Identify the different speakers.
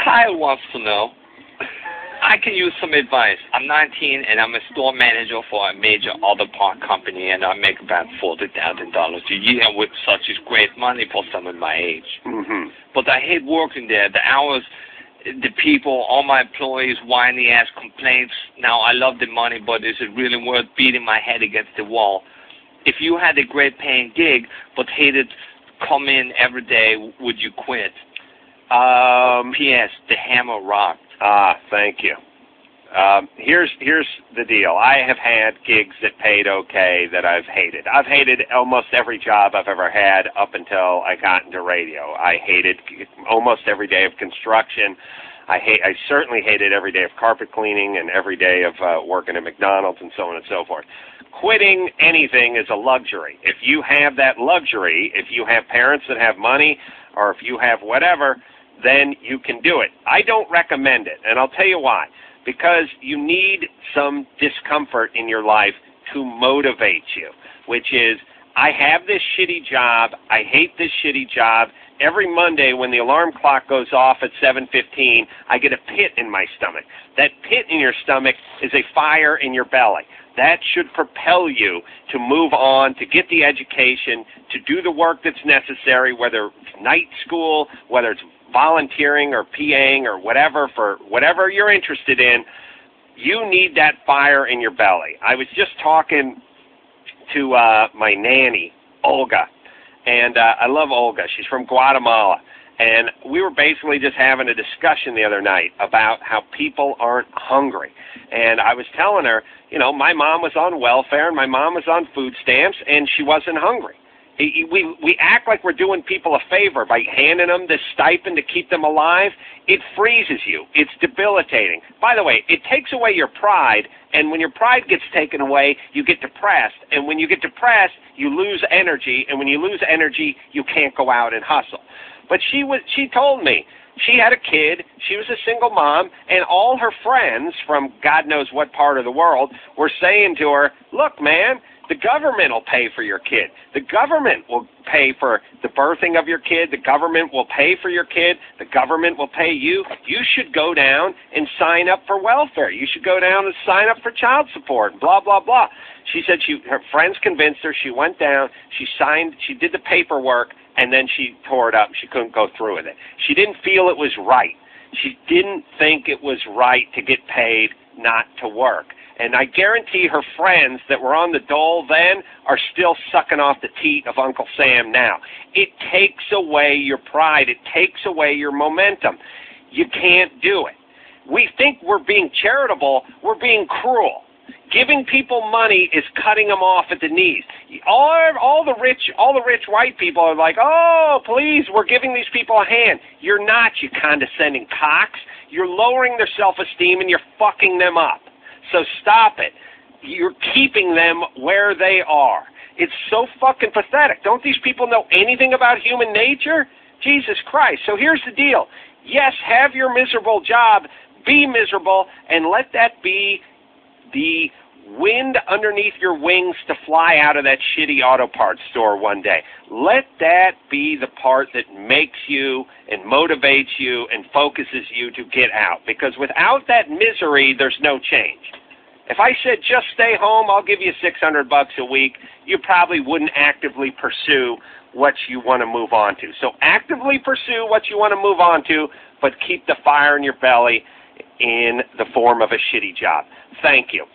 Speaker 1: Kyle wants to know, I can use some advice. I'm 19 and I'm a store manager for a major auto part company, and I make about $40,000 a year, with such is great money for someone my age.
Speaker 2: Mm-hmm.
Speaker 1: But I hate working there. The hours, the people, all my employees, whiny ass complaints. Now I love the money, but is it really worth beating my head against the wall? If you had a great paying gig but hated come in every day, would you quit? P.S. The hammer rocked.
Speaker 2: Thank you. Here's the deal. I have had gigs that paid okay that I've hated. I've hated almost every job I've ever had up until I got into radio. I hated almost every day of construction. I certainly hated every day of carpet cleaning and every day of working at McDonald's and so on and so forth. Quitting anything is a luxury. If you have that luxury, if you have parents that have money, or if you have whatever, then you can do it. I don't recommend it, and I'll tell you why. Because you need some discomfort in your life to motivate you, which is, I have this shitty job, I hate this shitty job. Every Monday when the alarm clock goes off at 7:15, I get a pit in my stomach. That pit in your stomach is a fire in your belly. That should propel you to move on, to get the education, to do the work that's necessary, whether it's night school, whether it's volunteering or PAing or whatever, for whatever you're interested in. You need that fire in your belly. I was just talking to my nanny, Olga, and I love Olga. She's from Guatemala. And we were basically just having a discussion the other night about how people aren't hungry. And I was telling her, you know, my mom was on welfare and my mom was on food stamps and she wasn't hungry. We act like we're doing people a favor by handing them this stipend to keep them alive. It freezes you. It's debilitating. By the way, it takes away your pride, and when your pride gets taken away, you get depressed. And when you get depressed, you lose energy, and when you lose energy, you can't go out and hustle. But she told me she had a kid, she was a single mom, and all her friends from God knows what part of the world were saying to her, look, man, the government will pay for your kid. The government will pay for the birthing of your kid. The government will pay for your kid. The government will pay you. You should go down and sign up for welfare. You should go down and sign up for child support, blah, blah, blah. She said her friends convinced her. She went down. She signed. She did the paperwork, and then she tore it up. She couldn't go through with it. She didn't feel it was right. She didn't think it was right to get paid not to work. And I guarantee her friends that were on the dole then are still sucking off the teat of Uncle Sam now. It takes away your pride. It takes away your momentum. You can't do it. We think we're being charitable. We're being cruel. Giving people money is cutting them off at the knees. All the rich white people are like, oh, please, we're giving these people a hand. You're not, you condescending cocks. You're lowering their self-esteem and you're fucking them up. So stop it. You're keeping them where they are. It's so fucking pathetic. Don't these people know anything about human nature? Jesus Christ. So here's the deal. Yes, have your miserable job. Be miserable, and let that be the wind underneath your wings to fly out of that shitty auto parts store one day. Let that be the part that makes you and motivates you and focuses you to get out. Because without that misery, there's no change. If I said just stay home, I'll give you $600 a week, you probably wouldn't actively pursue what you want to move on to. So actively pursue what you want to move on to, but keep the fire in your belly in the form of a shitty job. Thank you.